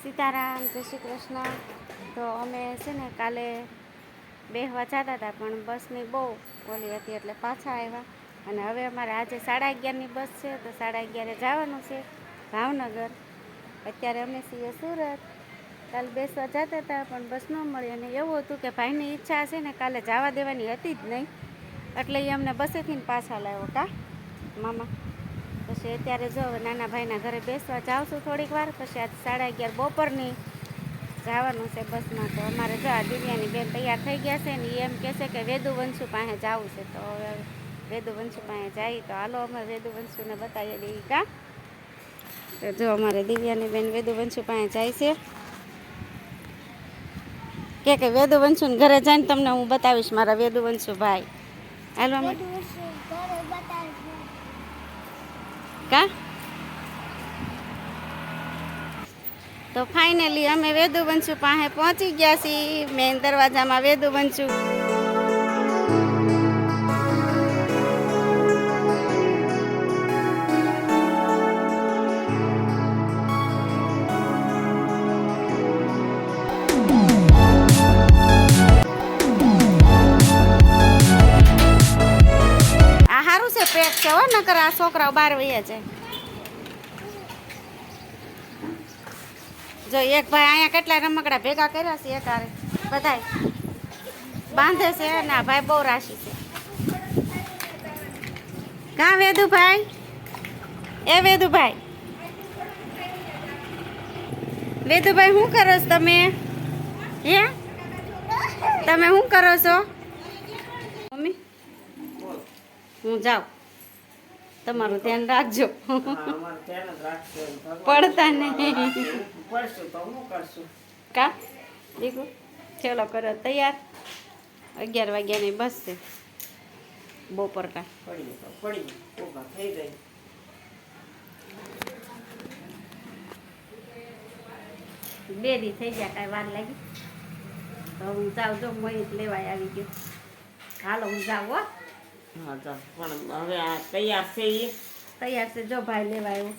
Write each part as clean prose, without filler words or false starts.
સીતારામ, જય શ્રી કૃષ્ણ. તો અમે છે ને કાલે બેહવા જતા હતા પણ બસની બહુ ઓલી હતી એટલે પાછા આવ્યા. અને હવે અમારે આજે 11:30ની બસ છે તો 11:30 જવાનું છે ભાવનગર. અત્યારે અમે છીએ સુરત. કાલે બેસવા જતા હતા પણ બસ ન મળી અને એવું હતું કે ભાઈની ઈચ્છા છે ને કાલે જવા દેવાની હતી જ નહીં એટલે એ અમને બસેથી પાછા લાવ્યો કા મામા. પછી અત્યારે જો નાના ભાઈના ઘરે બેસવા જાઉં છું થોડીક વાર, પછી આજ 11:30 બપોરની જવાનું છે બસમાં. તો અમારે જો આ દિવ્યાની બેન તૈયાર થઈ ગયા છે ને એ એમ કહેશે કે વેદુ વંશુ પાસે જવું છે. તો હવે વેદુ વંશુ પાસે જાય તો હાલો અમે વેદુ વંશુને બતાવીએ દઈએ કા. તો જો અમારે દિવ્યાની બેન વેદુ વંશુ પાસે જાય છે કે વેદુ વંશુને ઘરે જઈને તમને હું બતાવીશ મારા વેદુ વંશુ ભાઈ. હાલો કા. તો ફાઇનલી અમે વેદુ વંશુ પાસે પહોંચી ગયા છીએ. મેન દરવાજામાં વેદુ વંશુ. આ સારું છે પેક છે હો, નકર આ છોકરાઓ બહાર વયા જાય. જો એક ભાઈ અહીંયા કેટલા રમકડા ભેગા કર્યા છે એક હારે બધાય બાંધે છે ને આ ભાઈ બહુ રાશિ છે. કા વેદુભાઈ? એ વેદુભાઈ, વેદુભાઈ શું કરો છો તમે? હે તમે શું કરો છો? મમ્મી હું જાઉં, તમારું ધ્યાન રાખજો. પડતા નહીં કા દીકુ. ચલો કરો તૈયાર. 11 વાગ્યાની બસ છે બપોરના. બે દી થઈ ગયા, કાંઈ વાર લાગી. તો હું જાઉં, જો મોહિત લેવાય આવી ગયો. હાલો હું જાઉં હો. હા તો પણ હવે આ તૈયાર છે એ તૈયાર છે, જો ભાઈ લેવા આવ્યો.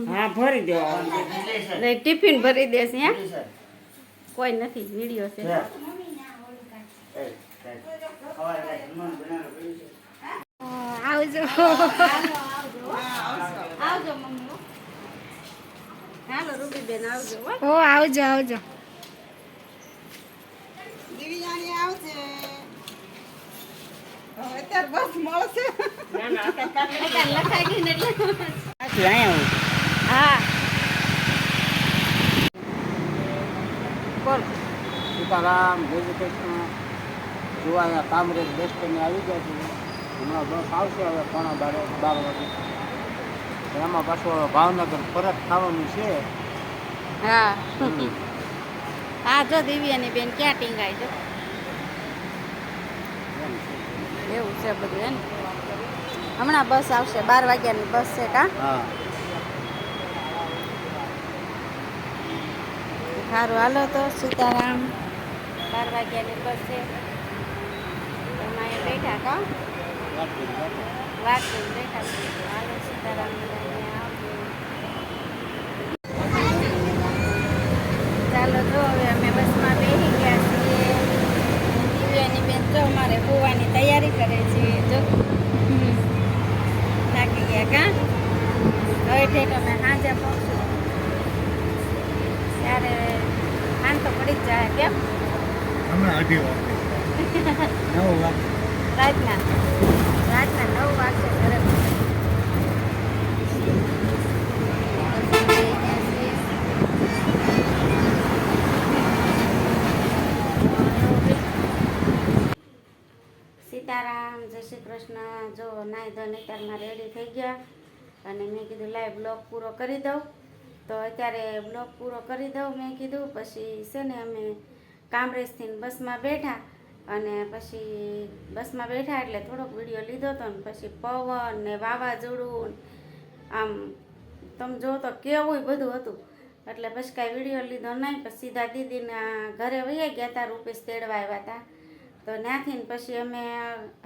હા ભરી દો. ટિફિન ભરી દેશે. હે કોઈ નથી, વિડીયો છે. આવજો આવજો મમ્મી. હાલો રૂબીબેન આવજો. ઓ આવજો આવજો. દિવ્યાની આવશે. અત્યારે બસ મળશે. લખાઈ ગઈ ને એટલે હા બોલ. સીતારામ, જય શ્રી કૃષ્ણ. જોવા અહીંયા કામરેજ બસ સ્ટેન્ડે આવી ગયા છે. હમણાં બસ આવશે હવે 11:30 વાગે. એમાં પાછું ભાવનગર પરત થવાનું છે. હા હા જો દિવ્યાની બેન ક્યાં ટીંગાય જો. એવું છે બધું એમ. હમણાં બસ આવશે 12 વાગ્યાની બસ છે કા. હા સારું હાલો તો સીતારામ. 12 વાગ્યાની બસ છે. એમાં એ બેઠા કા વાત બેઠા. હાલો સીતારામ. ચાલો જો હવે અમે બસમાં બેસી ગયા છીએ. દિવ્યાની બેન જો અમારે હોવાની તૈયારી કરે છે. જો થાકી ગયા કા. હવે ઠેક અમે સાંજે પહોંચશું ત્યારે હાન તો પડી જ જાય. કેમ હમણાં 8:30 વાગે 9 વાગે રાતના 9 વાગશે ઘરે. સીતારામ, જય શ્રી કૃષ્ણ. જો નાઈ ધોઈને અત્યારમાં રેડી થઈ ગયા અને મેં કીધું લાઈવ બ્લોગ પૂરો કરી દઉં. તો અત્યારે બ્લોગ પૂરો કરી દઉં મેં કીધું. પછી છે ને અમે કામરેજથી બસમાં બેઠા અને પછી બસમાં બેઠા એટલે થોડોક વિડીયો લીધો હતો ને પછી પવન ને વાવાઝોડું આમ તમે જો તો કેવું બધું હતું એટલે પછી કાંઈ વિડીયો લીધો નહીં. પછી સીધા દીદીના ઘરે વહી ગયા હતા, રૂપેશ તેડવા આવ્યા હતા. તો ત્યાંથી પછી અમે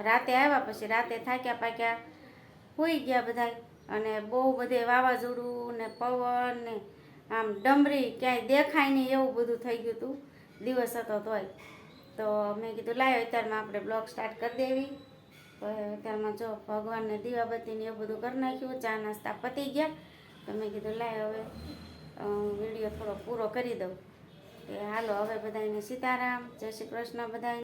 રાતે આવ્યા. પછી રાતે થાક્યા પાક્યા સૂઈ ગયા બધા અને બહુ બધે વાવાઝોડું ને પવન ને આમ ડમરી ક્યાંય દેખાય નહીં એવું બધું થઈ ગયું હતું દિવસ હતો તોય. તો મેં કીધું લાયો અત્યારમાં આપણે બ્લોગ સ્ટાર્ટ કરી દેવી. તો અત્યારમાં જો ભગવાનને દીવાબત્તીને એવું બધું કરી નાખ્યું, ચા નાસ્તા પતી ગયા. તો મેં કીધું લાય હવે વિડીયો થોડો પૂરો કરી દઉં. કે હાલો હવે બધાને સીતારામ, જય શ્રી કૃષ્ણ બધાને.